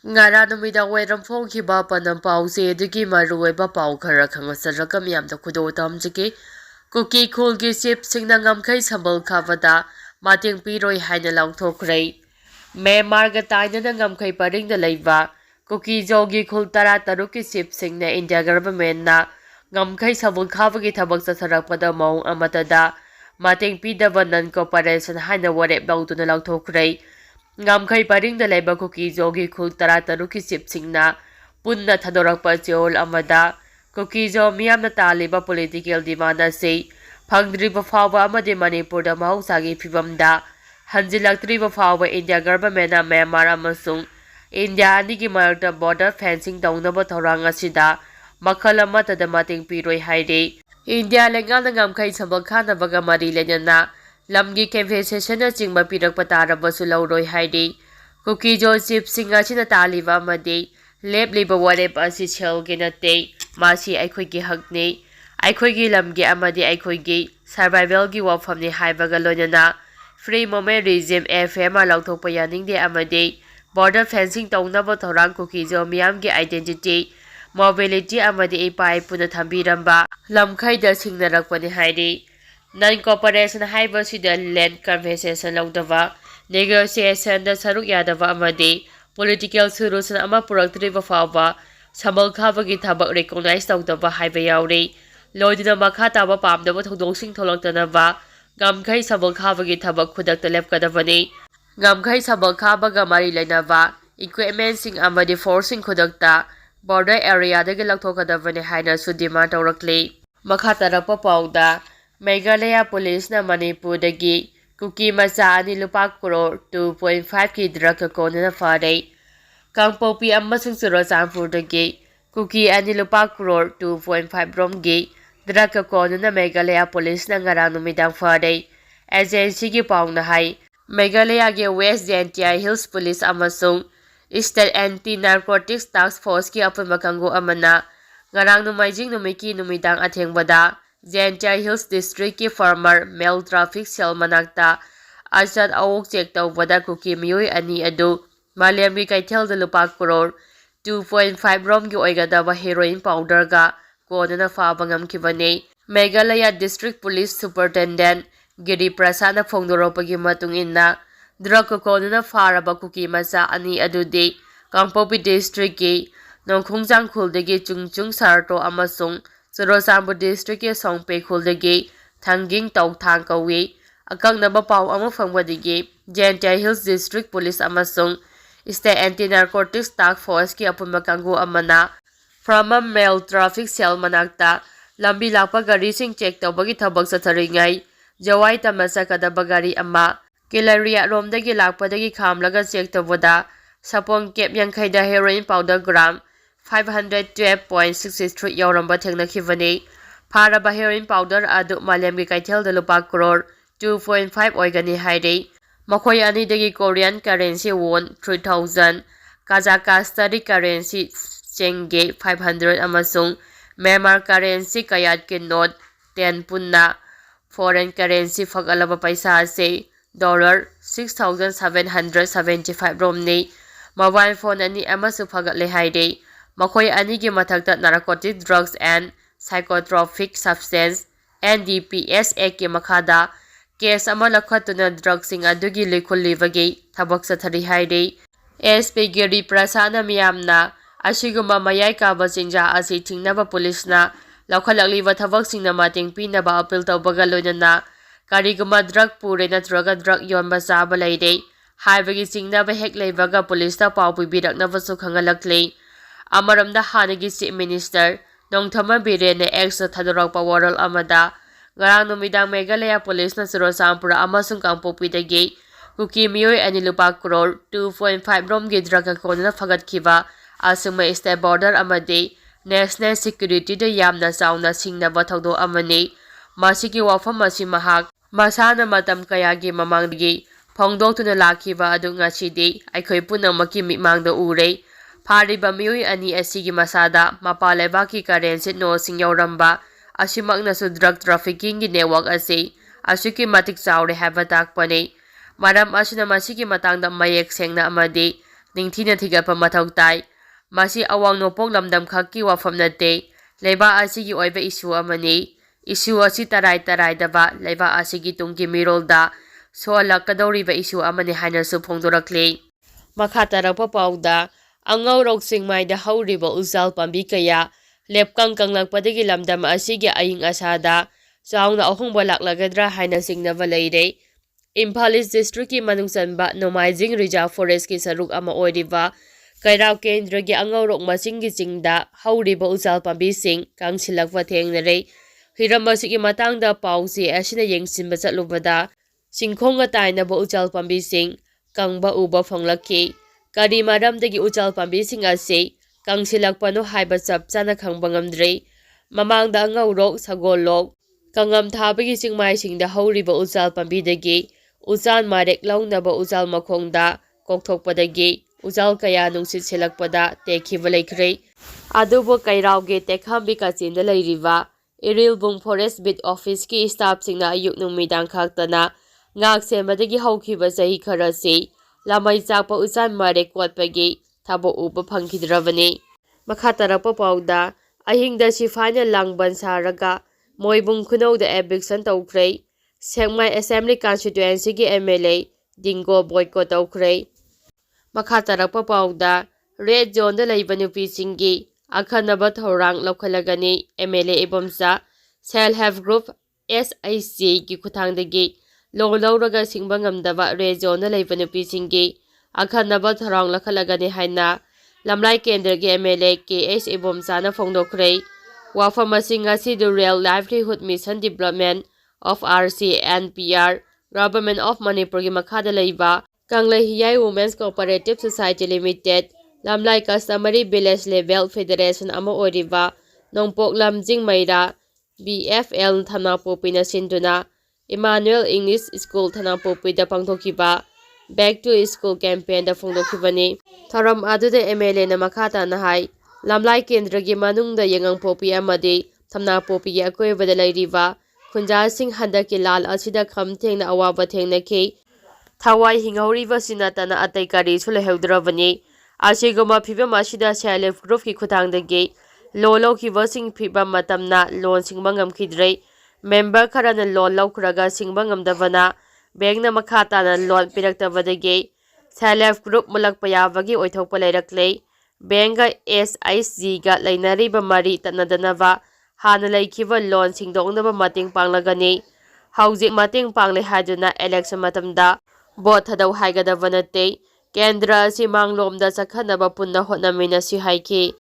Ngara numidang wairam phongkhiba panam pause adugi maruoiba pau khara khangasaraka miyamda khudo tamjiki Kuki khulgi sip singna ngamkhai sambal khavada Mateng piroi haina laothokhre me marga tainana ngamkhai paringda leiba Kuki jogi khul tara taruki sip singna India government na ngamkhai sambal khavagi thabak sasarakpada maung amatada Mateng pidaba non cooperation haina warep lautuna laothokhre ngamkhai paringda leiba Kuki jogi khul tara taruki sip singna punna thadorakpa cheol amada Kuki jo miyamna taliba political demand ase phangdriba fawa amade Manipurda mahausagi phibamda hanjilaktriba fawa India government na Myanmar amasung India anigi marakta border fencing taunaba thorang asida makhal amatada mateng piroi haire India lengalna ngamkhai sambal khanabaga mari lenana lamgi compensation na chingba pirakpa tarabasu lauroi haire Kuki jo chief singa china taliba amade lepliba warep asi chelge nate masi aikhoigi hakne aikhoigi lamgi amadi aikhoigi survival gi wafamni haibaga loinana free moment regime fm lauthopa yaningde amade border fencing taunaba thorang Kuki jo miyamgi identity mobility amadi ipai puna thambiramba lamkhaida singnarakpani haire non cooperation haibasida land compensation laudava negotiation da saruk yadava amade political solution ama puraktriba fawa sambal khabagi thabak recognize tawdaba haiba yaure loidina makha taba pamdaba thodosing tholaktanaba ngamkhai sambal khabagi thabak khudakta lepkadabani ngamkhai sambal khabaga mari lainaba equipment sing amadi forcing khudakta border area dagi lakthokadabani haina su demand tawrakle makha tarakpa pauda Meghalaya police na Manipur dagi Kuki macha ani lupa crore 2.5 ki drug kona fare Kangpopi amasung Churachandpur dagi Kuki ani lupa crore 2.5 rom gi drug kona na Meghalaya police na ngarang numidang fare agency gi pauna hai Meghalaya ge West Gentia Hills Police amasung State Anti-Narcotics Task Force ki apun makango amana ngarang numaijing numiki numidang athengbada Gentia Hills District ki farmer male traffic cell manakta Ajat awok check tawbada Kuki mioi ani adu Malyamgi kaithel da lupa crore 2.5 rom gi oigadaba heroin powder ga konana faba ngamkhibane Meghalaya District Police Superintendent Giri Prasad phongdoropagi matung inna drug konana faraba Kuki macha ani adudi Kangpopi District ki Nongkhungjang khuldagi chungchung sarto amasung Churachandpur District ki Songpe khuldagi thanging tawthang kawi akangnaba pau ama phangwadigi Gentia Hills District Police amasung State Anti-Narcotics Task Force ki apunba kanggu amana from a male traffic cell manakta lambi lakpa gari sing check tawbagi thabak satharingai jawai tamasa kadaba gari ama Kilaria romdagi lakpadagi khamlaga check tawbada sapong kep yankhaida heroin powder gram 512.63 yauramba thengnakhibani pharaba heroin powder adu Malyamgi kaithel da lupa crore 2.5 oigani haire makhoi ani dagi Korean currency won 3000 Kazakhstani currency chenge 500 amasung Myanmar currency kayat ke note 10 punna foreign currency fagalaba paisa ase $6,775 romni mobile phone ani amasu fagatle haire makhoi ani gi mathakta narcotic drugs and psychotropic substance NDPS Act ki makhada case ama lakhatuna drugs sing adugi lekhulibagi thabak sathari haire SP Giri Prasad miyamna asiguma mayai kaba chinja asi thingnaba police na lakhalakliba thabak singna mateng pinaba appeal tawbaga loinana kariguma drug pure natraga drug yonba chaba leide haibagi chingnaba hek leibaga police ta pau pibiraknaba su khangalakle amaramda hanagi chief minister Nongthama Birene ex thadorakpa waral amada ngarang numidang Meghalaya police na Churachandpur amasung Kangpopi dagi Kuki mioi ani lupa crore 2.5 rom gi drug kona phagatkhiba asuma state border amade national security da yamna chauna singnaba thaudo amani masigi wafam asi mahak masana matam kayagi mamanggi phongdoktuna lakhiba adu ngachidi aikhoi punamaki mimangda ure Phariba mioi ani asigi masada mapalebaki currency no sing yauramba asimaknasu drug trafficking gi network ase asuki matik chaure haba takpane maram asina masigi matangda mayek sengna amadi ꯅꯤꯡꯊꯤꯅ ꯊꯤꯒꯠꯄ ꯃꯊꯧ ꯇꯥꯏ꯫ ꯃꯁꯤ ꯑꯋꯥꯡ ꯅꯣꯡꯄꯣꯛ ꯂꯝꯗꯝ ꯈꯛꯀꯤ ꯋꯥꯐꯝ ꯅꯠꯇꯦ, ꯂꯩꯕꯥꯛ ꯑꯁꯤꯒꯤ ꯑꯣꯏꯕ ꯏꯁꯨ ꯑꯃꯅꯤ꯫ ꯏꯁꯨ ꯑꯁꯤ ꯇꯔꯥꯏ ꯇꯔꯥꯏꯗꯕ ꯂꯩꯕꯥꯛ ꯑꯁꯤꯒꯤ ꯇꯨꯡꯒꯤ ꯃꯤꯔꯣꯜꯗ ꯁꯣꯛꯍꯜꯂꯛꯀꯗꯧꯔꯤꯕ ꯏꯁꯨ ꯑꯃꯅꯤ ꯍꯥꯏꯅꯁꯨ ꯐꯣꯡꯗꯣꯔꯛꯂꯤ꯫ ꯃꯈꯥ ꯇꯥꯔꯛꯄ ꯄꯥꯎꯗ ꯑꯉꯧꯔꯣꯛ ꯆꯤꯡꯃꯥꯏꯗ ꯍꯧꯔꯤꯕ ꯎꯆꯥꯜ ꯄꯥꯝꯕꯤ ꯀꯌꯥ ꯂꯦꯞꯀꯪ ꯀꯪꯂꯛꯄꯗꯒꯤ ꯂꯝꯗꯝ ꯑꯁꯤꯒꯤ ꯑꯏꯪ ꯑꯁꯥꯗ ꯆꯥꯎꯅ ꯑꯍꯣꯡꯕ ꯂꯥꯛꯂꯒꯗ꯭ꯔꯥ ꯍꯥꯏꯅ ꯆꯤꯡꯅꯕ ꯂꯩꯔꯦ꯫ ꯏꯝꯐꯥꯜ ꯏꯁ ꯗꯤꯁꯇ꯭ꯔꯤꯛꯀꯤ ꯃꯅꯨꯡ ꯆꯟꯕ ꯅꯣꯡꯃꯥꯏꯖꯤꯡ ꯔꯤꯖꯥꯔꯚ ꯐꯣꯔꯦꯁꯠꯀꯤ ꯁꯔꯨꯛ ꯑꯃ ꯑꯣꯏꯔꯤꯕ ꯀꯩꯔꯥꯎ ꯀꯦꯟꯗ꯭ꯔꯒꯤ ꯑꯉꯧꯔꯣꯛ ꯃꯆꯤꯡꯒꯤ ꯆꯤꯡꯗ ꯍꯧꯔꯤꯕ ꯎꯆꯥꯜ ꯄꯥꯝꯕꯤꯁꯤꯡ ꯀꯪꯁꯤꯜꯂꯛꯄ ꯊꯦꯡꯅꯔꯦ꯫ ꯍꯤꯔꯝ ꯑꯁꯤꯒꯤ ꯃꯇꯥꯡꯗ ꯄꯥꯎ ꯆꯦ ꯑꯁꯤꯅ ꯌꯦꯡꯁꯤꯟꯕ ꯆꯠꯂꯨꯕꯗ ꯆꯤꯡꯈꯣꯡꯒ ꯇꯥꯏꯅꯕ ꯎꯆꯥꯜ ꯄꯥꯝꯕꯤꯁꯤꯡ ꯀꯪꯕ ꯎꯕ ꯐꯪꯂꯛꯈꯤ꯫ ꯀꯔꯤ ꯃꯔꯝꯗꯒꯤ ꯎꯆꯥꯜ ꯄꯥꯝꯕꯤꯁꯤꯡ ꯑꯁꯤ ꯀꯪꯁꯤꯜꯂꯛꯄꯅꯣ ꯍꯥꯏꯕ ꯆꯞ ꯆꯥꯅ ꯈꯪꯕ ꯉꯝꯗ꯭ꯔꯤ꯫ ꯃꯃꯥꯡꯗ ꯑꯉꯧꯔꯣꯛ, ꯁꯒꯣꯜꯂꯣꯛ, ꯀꯪꯉꯝ ꯊꯥꯕꯒꯤ ꯆꯤꯡꯃꯥꯏꯁꯤꯡꯗ ꯍꯧꯔꯤꯕ ꯎꯆꯥꯜ ꯄꯥꯝꯕꯤꯗꯒꯤ ꯎꯆꯥꯟ ꯃꯔꯦꯛ ꯂꯧꯅꯕ ꯎꯆꯥꯜ ꯃꯈꯣꯡꯗ ꯀꯣꯛꯊꯣꯛꯄꯗꯒꯤ ꯎꯆꯥꯜ ꯀꯌꯥ ꯅꯨꯡꯁꯤꯠ ꯁꯤꯠꯂꯛꯄꯗ ꯇꯦꯛꯈꯤꯕ ꯂꯩꯈ꯭ꯔꯦ꯫ ꯑꯗꯨꯕꯨ ꯀꯩꯔꯥꯎꯒꯤ ꯇꯦꯛꯈꯝꯕꯤ ꯀꯥꯆꯤꯟꯗ ꯂꯩꯔꯤꯕ ꯏꯔꯤꯜꯕꯨꯡ ꯐꯣꯔꯦꯁꯠ ꯕꯤꯠ ꯑꯣꯐꯤꯁꯀꯤ ꯁ꯭ꯇꯥꯐꯁꯤꯡꯅ ꯑꯌꯨꯛ ꯅꯨꯃꯤꯗꯥꯡ ꯈꯥꯛꯇꯅ ꯉꯥꯛ-ꯁꯦꯟꯕꯗꯒꯤ ꯍꯧꯈꯤꯕ ꯆꯍꯤ ꯈꯔꯁꯤ ꯂꯃꯩ ꯆꯥꯛꯄ ꯎꯆꯥꯟ ꯃꯔꯦꯛ ꯀꯣꯠꯄꯒꯤ ꯊꯕꯛ ꯎꯕ ꯐꯪꯈꯤꯗ꯭ꯔꯕꯅꯤ꯫ ꯃꯈꯥ ꯇꯥꯔꯛꯄ ꯄꯥꯎꯗ ꯑꯍꯤꯡꯗ ꯁꯤꯐꯥꯏꯅ ꯂꯥꯡꯕꯟ ꯁꯥꯔꯒ ꯃꯣꯏꯕꯨꯡ ꯈꯨꯅꯧꯗ ꯑꯦꯚꯤꯛꯁꯟ ꯇꯧꯈ꯭ꯔꯦ꯫ ꯁꯦꯛꯃꯥꯏ ꯑꯦꯁꯦꯝꯕ꯭ꯂꯤ ꯀꯟꯁꯇꯤꯇ꯭ꯌꯨꯑꯦꯟꯁꯤꯒꯤ ꯑꯦꯝ.ꯑꯦꯜ.ꯑꯦ. ꯗꯤꯡꯒꯣ ꯕꯣꯏꯀꯣꯠ ꯇꯧꯈ꯭ꯔꯦ꯫ ꯃꯈꯥ ꯇꯥꯔꯛꯄ ꯄꯥꯎꯗ ꯔꯦꯗ ꯖꯣꯟꯗ ꯂꯩꯕ ꯅꯨꯄꯤꯁꯤꯡꯒꯤ ꯑꯈꯟꯅꯕ ꯊꯧꯔꯥꯡ ꯂꯧꯈꯠꯂꯒꯅꯤ꯫ MLA. Ibomcha self help group (SHG) ꯒꯤ ꯈꯨꯠꯊꯥꯡꯗꯒꯤ ꯂꯣꯟ ꯂꯧꯔꯒ ꯁꯤꯡꯕ ꯉꯝꯗꯕ ꯔꯦꯗ ꯖꯣꯟꯗ ꯂꯩꯕ ꯅꯨꯄꯤꯁꯤꯡꯒꯤ ꯑꯈꯟꯅꯕ ꯊꯧꯔꯥꯡ ꯂꯧꯈꯠꯂꯒꯅꯤ ꯍꯥꯏꯅ ꯂꯝꯂꯥꯏ ꯀꯦꯟꯗ꯭ꯔꯒꯤ ꯑꯦꯝ.ꯑꯦꯜ.ꯑꯦ. ꯀꯦ.ꯑꯩꯆ. ꯏꯕꯣꯝꯆꯥꯅ ꯐꯣꯡꯗꯣꯛꯈ꯭ꯔꯦ꯫ ꯋꯥꯐꯝ ꯑꯁꯤ ꯉꯁꯤ rural livelihood mission development of (RCNPR) government of ꯃꯅꯤꯄꯨꯔꯒꯤ ꯃꯈꯥꯗ ꯂꯩꯕ Kangleihiyai women's cooperative society limited, Lamlai customary village level federation ꯑꯃ ꯑꯣꯏꯔꯤꯕ ꯅꯣꯡꯄꯣꯛ ꯂꯝꯖꯤꯡ ꯃꯩꯔꯥ (BFL) ꯊꯅꯥꯄꯣꯛꯄꯤꯅ ꯁꯤꯟꯗꯨꯅ ꯏꯃꯥꯅꯨꯑꯦꯜ ꯏꯪꯂꯤꯁ ꯁ꯭ꯀꯨꯜ ꯊꯅꯥꯄꯣꯛꯄꯤꯗ ꯄꯥꯡꯊꯣꯛꯈꯤꯕ ꯕꯦꯛ ꯇꯨ ꯁ꯭ꯀꯨꯜ ꯀꯦꯝꯄꯦꯟꯗ ꯐꯣꯡꯗꯣꯛꯈꯤꯕꯅꯤ꯫ ꯊꯧꯔꯝ ꯑꯗꯨꯗ ꯑꯦꯝ.ꯑꯦꯜ.ꯑꯦ.ꯅ ꯃꯈꯥ ꯇꯥꯅ ꯍꯥꯏ ꯂꯝꯂꯥꯏ ꯀꯦꯟꯗ꯭ꯔꯒꯤ ꯃꯅꯨꯡꯗ ꯌꯦꯉꯥꯡꯄꯣꯛꯄꯤ ꯑꯃꯗꯤ ꯊꯝꯅꯥꯄꯣꯛꯄꯤꯒꯤ ꯑꯀꯣꯏꯕꯗ ꯂꯩꯔꯤꯕ ꯈꯨꯟꯖꯥꯁꯤꯡ ꯍꯟꯗꯛꯀꯤ ꯂꯥꯟ ꯑꯁꯤꯗ ꯈꯝ ꯊꯦꯡꯅ ꯑꯋꯥꯕ ꯊꯦꯡꯅꯈꯤ꯫ ꯊꯋꯥꯏ ꯍꯤꯡꯍꯧꯔꯤꯕꯁꯤ ꯅꯠꯇꯅ ꯑꯇꯩ ꯀꯔꯤꯁꯨ ꯂꯩꯍꯧꯗ꯭ꯔꯕꯅꯤ꯫ ꯑꯁꯤꯒꯨꯝꯕ ꯐꯤꯚꯝ ꯑꯁꯤꯗ ꯁꯦꯜꯐ ꯍꯦꯜꯞ ꯒ꯭ꯔꯨꯞꯀꯤ ꯈꯨꯠꯊꯥꯡꯗꯒꯤ ꯂꯣꯟ ꯂꯧꯈꯤꯕꯁꯤꯡ ꯐꯤꯚꯝ ꯃꯇꯝꯅ ꯂꯣꯟ ꯁꯤꯡꯕ ꯉꯝꯈꯤꯗ꯭ꯔꯦ꯫ ꯃꯦꯝꯕꯔ ꯈꯔꯅ ꯂꯣꯟ ꯂꯧꯈ꯭ꯔꯒ ꯁꯤꯡꯕ ꯉꯝꯗꯕꯅ ꯕꯦꯡꯛꯅ ꯃꯈꯥ ꯇꯥꯅ ꯂꯣꯟ ꯄꯤꯔꯛꯇꯕꯗꯒꯤ ꯁꯦꯜꯐ ꯍꯦꯜꯞ ꯒ꯭ꯔꯨꯞ ꯃꯨꯠꯂꯛꯄ ꯌꯥꯕꯒꯤ ꯑꯣꯏꯊꯣꯛꯄ ꯂꯩꯔꯛꯂꯦ꯫ ꯕꯦꯡꯛꯒ SHG-ꯒ ꯂꯩꯅꯔꯤꯕ ꯃꯔꯤ ꯇꯠꯅꯗꯅꯕ ꯍꯥꯟꯅ ꯂꯩꯈꯤꯕ ꯂꯣꯟ ꯁꯤꯡꯗꯣꯛꯅꯕ ꯃꯇꯦꯡ ꯄꯥꯡꯂꯒꯅꯤ꯫ ꯍꯧꯖꯤꯛ ꯃꯇꯦꯡ ꯄꯥꯡꯂꯦ ꯍꯥꯏꯗꯨꯅ ꯏꯂꯦꯛꯁꯟ ꯃꯇꯝꯗ ꯚꯣꯠ ꯊꯥꯗꯧ ꯍꯥꯏꯒꯗꯕ ꯅꯠꯇꯦ꯫ ꯀꯦꯟꯗ꯭ꯔ ꯑꯁꯤ ꯃꯥꯡꯂꯣꯝꯗ ꯆꯠꯈꯠꯅꯕ ꯄꯨꯟꯅ ꯍꯣꯠꯅꯃꯤꯟꯅꯁꯤ ꯍꯥꯏꯈꯤ꯫